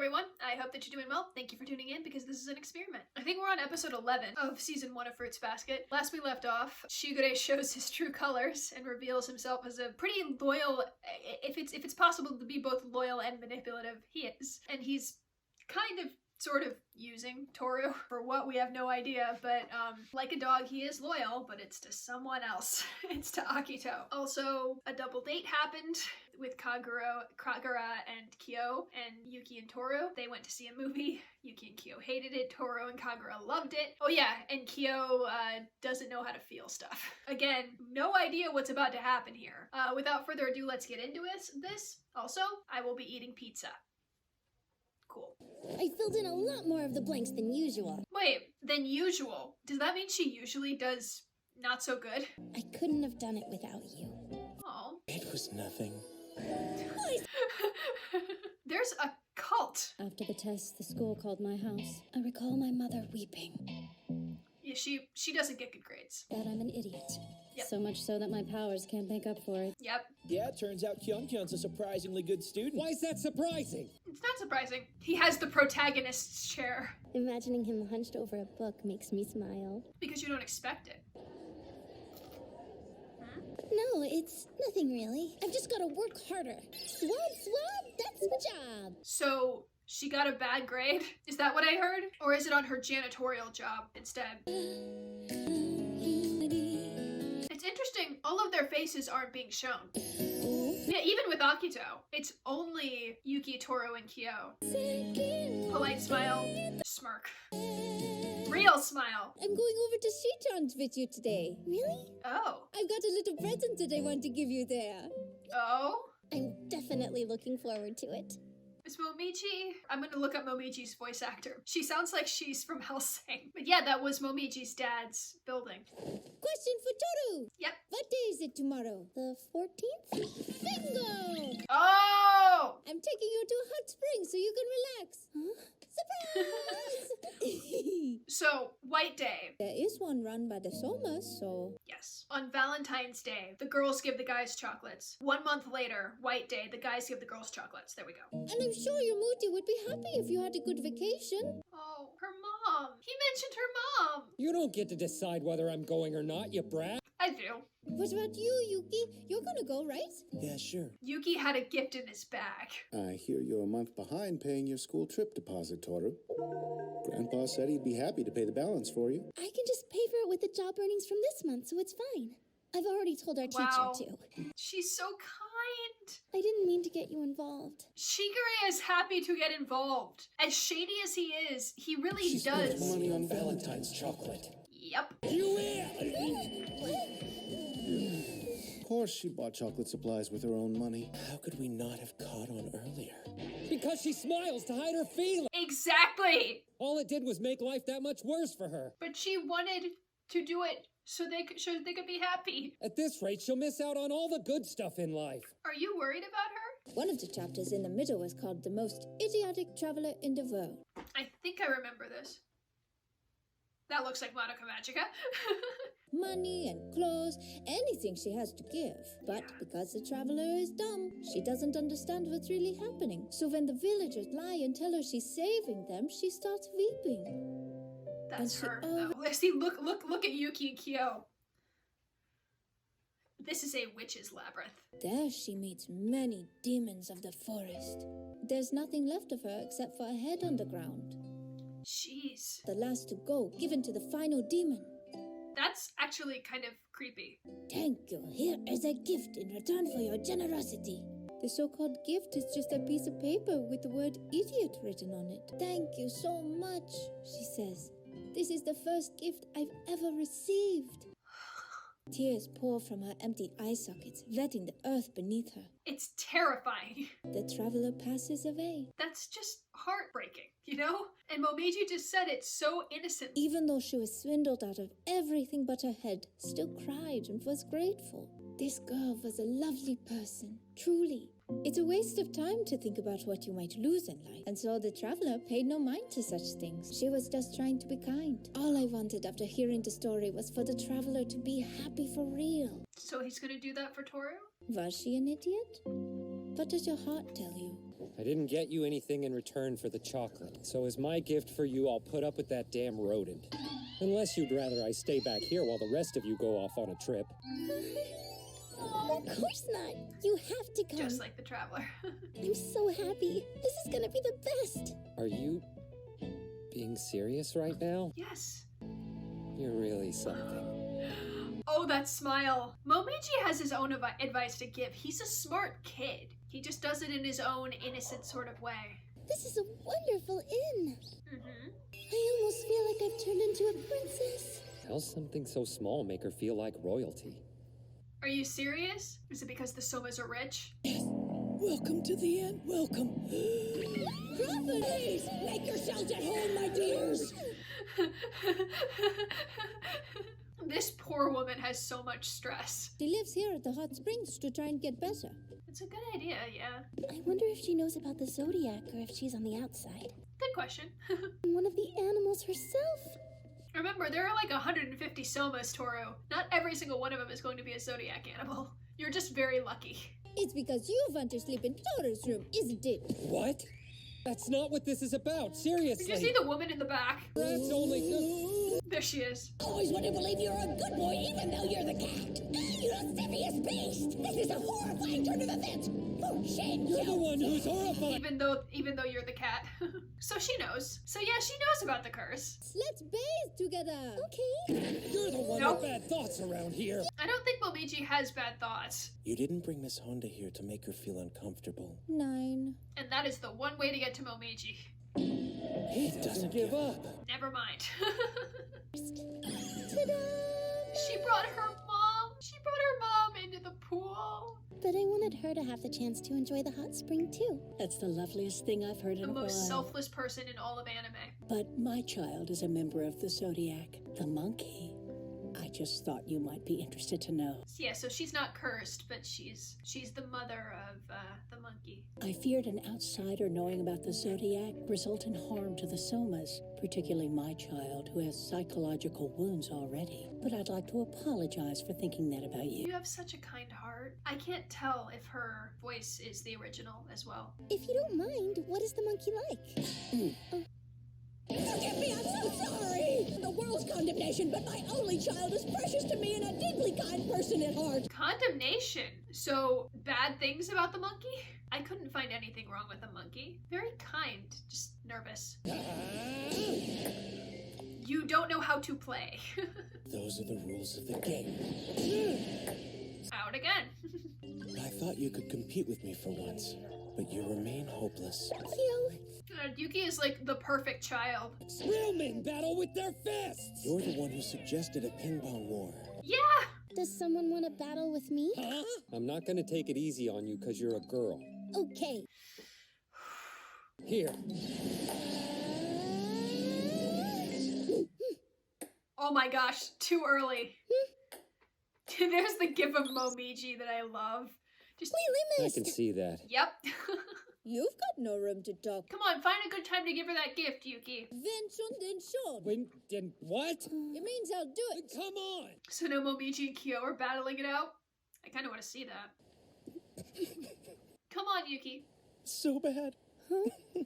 everyone. I hope that you're doing well. Thank you for tuning in because this is an experiment. I think we're on episode 11 of season 1 of Fruits Basket. Last we left off, Shigure shows his true colors and reveals himself as a pretty loyal, if it's possible to be both loyal and manipulative, he is. And he's kind of sort of using Tohru for what, we have no idea, but like a dog, he is loyal, but it's to someone else. It's to Akito. Also, a double date happened with Kagura and Kyo and Yuki and Tohru. They went to see a movie. Yuki and Kyo hated it. Tohru and Kagura loved it. Oh yeah, and Kyo doesn't know how to feel stuff. Again, no idea what's about to happen here. Without further ado, let's get into this. Also, I will be eating pizza. Cool. I filled in a lot more of the blanks than usual. Wait, than usual? Does that mean she usually does not so good? I couldn't have done it without you. Oh. It was nothing. There's a cult. After the test, the school called my house. I recall my mother weeping. Yeah, she doesn't get good grades. That I'm an idiot. Yep. So much so that my powers can't make up for it. Yep. Yeah, it turns out Kyun's a surprisingly good student. Why is that surprising? It's not surprising. He has the protagonist's chair. Imagining him hunched over a book makes me smile. Because you don't expect it. No, it's nothing really. I've just gotta work harder. Swab, that's my job. So, she got a bad grade? Is that what I heard? Or is it on her janitorial job instead? It's interesting, all of their faces aren't being shown. Yeah, even with Akito, it's only Yuki, Tohru, and Kyo. Polite smile, smirk. Real smile. I'm going over to Shichon's with you today. Really? Oh. I've got a little present that I want to give you there. Oh? I'm definitely looking forward to it. Is Momiji? I'm gonna look up Momiji's voice actor. She sounds like she's from Hellsing. But yeah, that was Momiji's dad's building. Question for Tohru. Yep. What day is it tomorrow? The 14th? Bingo! Oh! I'm taking you to Hot Springs so you can relax. Huh? Surprise! So, White Day. There is one run by the Somas, so... Yes. On Valentine's Day, the girls give the guys chocolates. 1 month later, White Day, the guys give the girls chocolates. There we go. And I'm sure your Moody would be happy if you had a good vacation. Oh, her mom. He mentioned her mom. You don't get to decide whether I'm going or not, you brat. I do. What about you, Yuki? You're gonna go, right? Yeah, sure. Yuki had a gift in his bag. I hear you're a month behind paying your school trip deposit, Tohru. Grandpa said he'd be happy to pay the balance for you. I can just pay for it with the job earnings from this month, so it's fine. I've already told our Wow. teacher, too. She's so kind. I didn't mean to get you involved. Shigure is happy to get involved. As shady as he is, he really She does. spends money on Valentine's chocolate. Yep. You will! Of course she bought chocolate supplies with her own money. How could we not have caught on earlier? Because she smiles to hide her feelings. Exactly. All it did was make life that much worse for her. But she wanted to do it so they could be happy. At this rate, she'll miss out on all the good stuff in life. Are you worried about her? One of the chapters in the middle was called The Most Idiotic Traveler in the World. I think I remember this. That looks like Madoka Magica. Money and clothes, anything she has to give. But because the traveler is dumb, she doesn't understand what's really happening. So when the villagers lie and tell her she's saving them, she starts weeping. That's And her. she though. See, look at Yuki and Kyo. This is a witch's labyrinth. There she meets many demons of the forest. There's nothing left of her except for a head on the ground. Jeez. The last to go, given to the final demon. That's actually kind of creepy. Thank you. Here is a gift in return for your generosity. The so-called gift is just a piece of paper with the word idiot written on it. Thank you so much, she says. This is the first gift I've ever received. Tears pour from her empty eye sockets, wetting the earth beneath her. It's terrifying. The traveler passes away. That's just heartbreaking, you know? And Momiji just said it so innocent. Even though she was swindled out of everything but her head, still cried and was grateful. This girl was a lovely person, truly. It's a waste of time to think about what you might lose in life. And so the traveler paid no mind to such things. She was just trying to be kind. All I wanted after hearing the story was for the traveler to be happy for real. So he's gonna do that for Tohru? Was she an idiot? What does your heart tell you? I didn't get you anything in return for the chocolate, so as my gift for you, I'll put up with that damn rodent. Unless you'd rather I stay back here while the rest of you go off on a trip. Of course not. You have to come. Just like the Traveler. I'm so happy. This is gonna be the best. Are you being serious right now? Yes. You're really something. Oh, that smile. Momiji has his own advice to give. He's a smart kid. He just does it in his own innocent sort of way. This is a wonderful inn. Mm-hmm. I almost feel like I've turned into a princess. How's something so small make her feel like royalty? Are you serious? Is it because the Somas are rich? Welcome to the end. Welcome. Please, make yourselves at home, my dears. This poor woman has so much stress. She lives here at the hot springs to try and get better. It's a good idea, yeah. I wonder if she knows about the Zodiac or if she's on the outside. Good question. One of the animals herself. Remember, there are like 150 Somas, Tohru. Not every single one of them is going to be a Zodiac animal. You're just very lucky. It's because you want to sleep in TOHRU'S room, isn't it? What? That's not what this is about, seriously! Did you see the woman in the back? That's only good. There she is. Always want to believe you're a good boy even though you're the cat. You lascivious beast! This is a horrifying turn of events! For shame, You're the one who's horrified! Even though you're the cat. So she knows. So yeah, she knows about the curse. Let's bathe together! Okay. You're the one Nope. with bad thoughts around here! I don't think Momiji has bad thoughts. You didn't bring Miss Honda here to make her feel uncomfortable. 9. And that is the one way to get to Momiji. He doesn't give up. Never mind. Ta-da! She brought her mom. She brought her mom into the pool. But I wanted her to have the chance to enjoy the hot spring too. That's the loveliest thing I've heard in The a while. most selfless person in all of anime. But my child is a member of the Zodiac, the monkey. I just thought you might be interested to know. Yeah, so she's not cursed, but she's the mother of the monkey. I feared an outsider knowing about the Zodiac result in harm to the Somas, particularly my child who has psychological wounds already. But I'd like to apologize for thinking that about you. You have such a kind heart. I can't tell if her voice is the original as well. If you don't mind, what is the monkey like? Forgive me, I'm so sorry! The world's condemnation, but my only child is precious to me and a deeply kind person at heart. Condemnation. So bad things about the monkey? I couldn't find anything wrong with the monkey. Very kind, just nervous. You don't know how to play. Those are the rules of the game. Out again. I thought you could compete with me for once, but you remain hopeless. Kyo, Yuki is like the perfect child. Real men battle with their fists! You're the one who suggested a ping pong war. Yeah! does someone want to battle with me? Huh? I'm not gonna take it easy on you because you're a girl. Okay. Here. Oh my gosh, too early. There's the gif of Momiji that I love. Just We I can see that. Yep. You've got no room to talk. Come on, find a good time to give her that gift, Yuki. Wenn schon, denn schon. When did what? It means I'll do it. Come on! So now Momiji and Kyo are battling it out. I kind of want to see that. Come on, Yuki. So bad.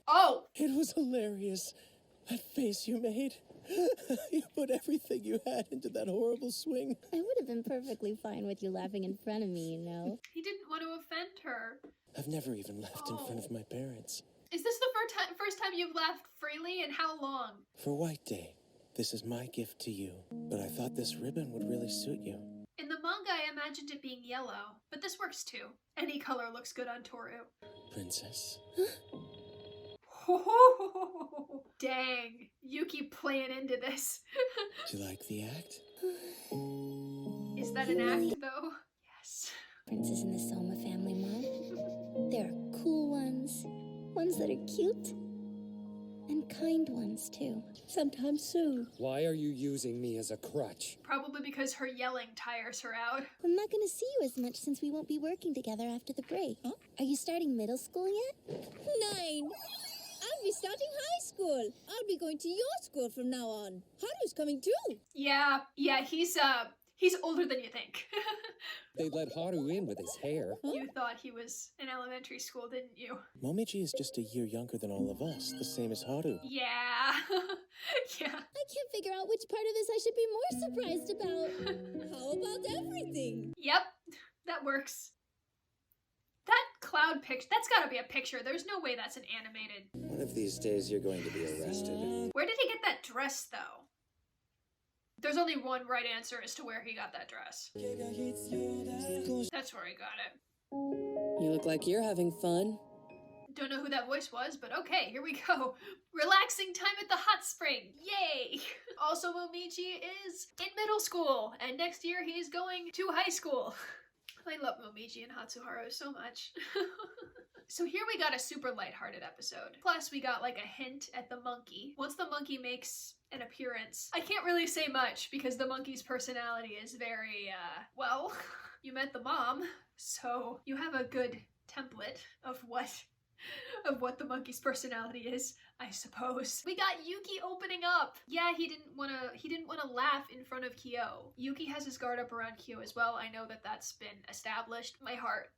Oh! It was hilarious. That face you made. You put everything you had into that horrible swing. I would have been perfectly fine with you laughing in front of me, you know. He didn't want to offend her. I've never even laughed in front of my parents. Is this the first time you've laughed freely, and how long? For White Day, this is my gift to you. But I thought this ribbon would really suit you. In the manga, I imagined it being yellow, but this works too. Any color looks good on Tohru. Princess. Dang, Yuki playing into this. Do you like the act? Is that an act, though? Yes. Princes in the Soma family, Mom. There are cool ones, ones that are cute, and kind ones, too. Sometimes soon. Why are you using me as a crutch? Probably because her yelling tires her out. I'm not going to see you as much since we won't be working together after the break. Huh? Are you starting middle school yet? 9. I'll be starting high school. I'll be going to your school from now on. Haru's coming too. Yeah, He's older than you think. They let Haru in with his hair. You thought he was in elementary school, didn't you? Momiji is just a year younger than all of us, the same as Haru. Yeah. Yeah. I can't figure out which part of this I should be more surprised about. How about everything? Yep. That works. That cloud picture, that's gotta be a picture. There's no way that's an animated. One of these days you're going to be arrested. Where did he get that dress, though? There's only one right answer as to where he got that dress. That's where he got it. You look like you're having fun. Don't know who that voice was, but okay, here we go. Relaxing time at the hot spring. Yay! Also, Momiji is in middle school, and next year he's going to high school. I love Momiji and Hatsuharu so much. So here we got a super lighthearted episode. Plus we got like a hint at the monkey. Once the monkey makes an appearance, I can't really say much because the monkey's personality is very, well, you met the mom, so you have a good template of what the monkey's personality is, I suppose. We got Yuki opening up. Yeah, he didn't want to laugh in front of Kyo. Yuki has his guard up around Kyo as well. I know that that's been established. My heart.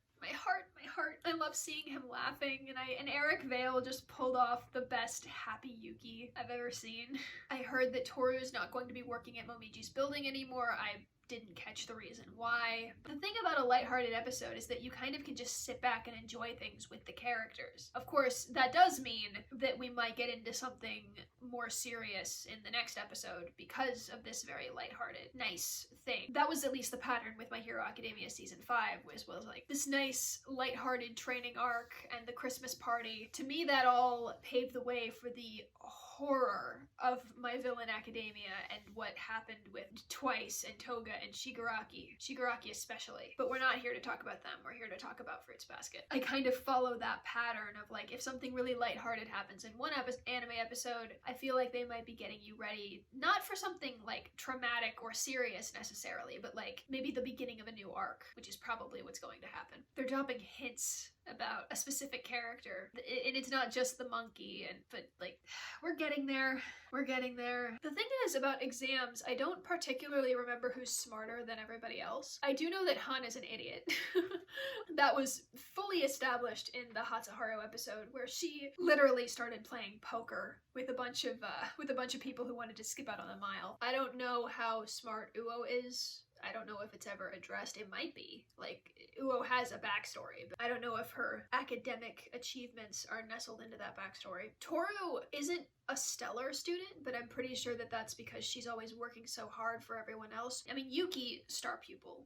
I love seeing him laughing, and Eric Vale just pulled off the best happy Yuki I've ever seen. I heard that TOHRU'S not going to be working at Momiji's building anymore. I didn't catch the reason why. The thing about a lighthearted episode is that you kind of can just sit back and enjoy things with the characters. Of course, that does mean that we might get into something more serious in the next episode because of this very lighthearted, nice thing. That was at least the pattern with My Hero Academia Season 5, was like this nice, lighthearted training arc and the Christmas party. To me, that all paved the way for the horror of My Villain Academia and what happened with Twice and Toga and Shigaraki especially. But we're not here to talk about them, we're here to talk about Fruits Basket. I kind of follow that pattern of like, if something really lighthearted happens in one anime episode, I feel like they might be getting you ready, not for something like traumatic or serious necessarily, but like maybe the beginning of a new arc, which is probably what's going to happen. They're dropping hints about a specific character, and it's not just the monkey, but like, we're getting there. The thing is about exams, I don't particularly remember who's smarter than everybody else. I do know that Han is an idiot. That was fully established in the Hatsuharu episode, where she literally started playing poker with a bunch of people who wanted to skip out on the mile. I don't know how smart Uo is. I don't know if it's ever addressed. It might be. Like, Uo has a backstory, but I don't know if her academic achievements are nestled into that backstory. Tohru isn't a stellar student, but I'm pretty sure that that's because she's always working so hard for everyone else. I mean, Yuki, star pupil,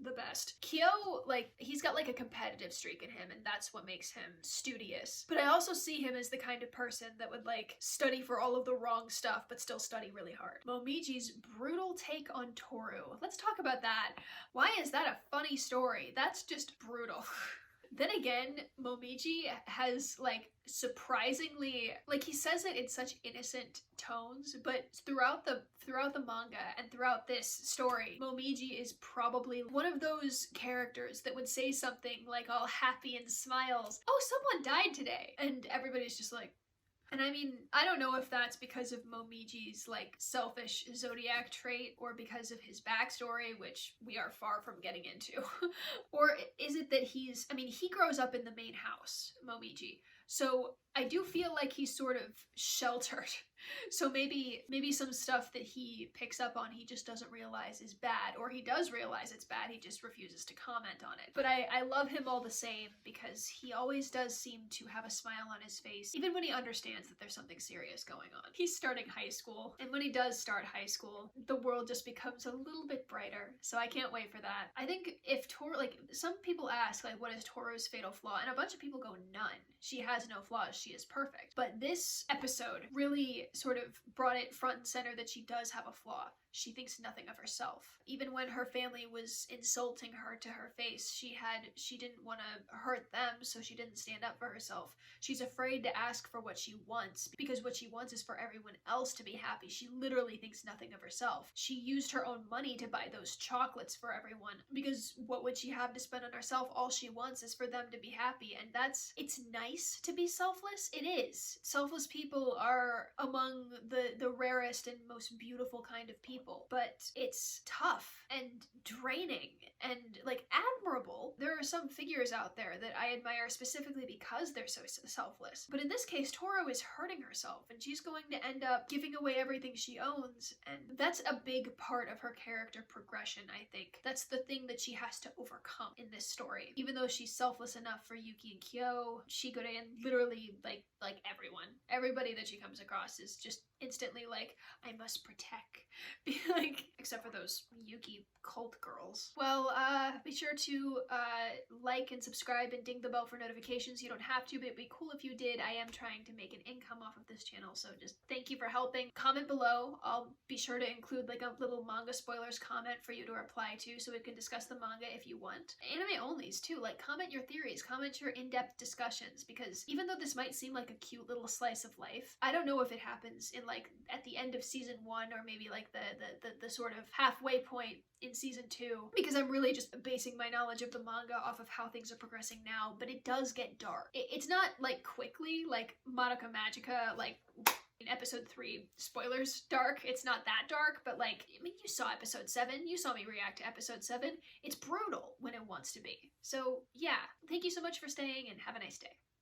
the best. Kyo, like, he's got like a competitive streak in him, and that's what makes him studious. But I also see him as the kind of person that would like study for all of the wrong stuff but still study really hard. Momiji's brutal take on Tohru. Let's talk about that. Why is that a funny story? That's just brutal. Then again, Momiji has like surprisingly, like, he says it in such innocent tones, but throughout the manga and throughout this story, Momiji is probably one of those characters that would say something like all happy and smiles, "Oh, someone died today," and everybody's just like, and I mean, I don't know if that's because of Momiji's like selfish zodiac trait or because of his backstory, which we are far from getting into. Or is it that he grows up in the main house, Momiji. So I do feel like he's sort of sheltered. So maybe some stuff that he picks up on he just doesn't realize is bad, or he does realize it's bad, he just refuses to comment on it. But I love him all the same because he always does seem to have a smile on his face, even when he understands that there's something serious going on. He's starting high school, and when he does start high school, the world just becomes a little bit brighter. So I can't wait for that. I think if Tohru, like, some people ask, like, what is TOHRU'S fatal flaw? And a bunch of people go, none. She has no flaws. She is perfect. But this episode really sort of brought it front and center that she does have a flaw. She thinks nothing of herself. Even when her family was insulting her to her face, she didn't want to hurt them, so she didn't stand up for herself. She's afraid to ask for what she wants, because what she wants is for everyone else to be happy. She literally thinks nothing of herself. She used her own money to buy those chocolates for everyone, because what would she have to spend on herself? All she wants is for them to be happy, and it's nice to be selfless. It is. Selfless people are among the rarest and most beautiful kind of people. people, but it's tough and draining and like admirable. There are some figures out there that I admire specifically because they're so selfless. But in this case, Tohru is hurting herself and she's going to end up giving away everything she owns. And that's a big part of her character progression, I think. That's the thing that she has to overcome in this story. Even though she's selfless enough for Yuki and Kyo, Shigure, and literally like everyone. Everybody that she comes across is just instantly like, I must protect. Like, except for those Yuki cult girls. Well, be sure to like and subscribe and ding the bell for notifications. You don't have to, but it'd be cool if you did. I am trying to make an income off of this channel, so just thank you for helping. Comment below. I'll be sure to include like a little manga spoilers comment for you to reply to so we can discuss the manga if you want. Anime onlys too, like comment your theories, comment your in-depth discussions, because even though this might seem like a cute little slice of life, I don't know if it happens in like at the end of season 1 or maybe like the sort of halfway point in season 2, because I'm really just basing my knowledge of the manga off of how things are progressing now, but it does get dark. It's not like quickly like Madoka Magica, like in episode 3, spoilers, dark. It's not that dark, but like, I mean, you saw episode 7, you saw me react to episode 7. It's brutal when it wants to be. So yeah, thank you so much for staying and have a nice day.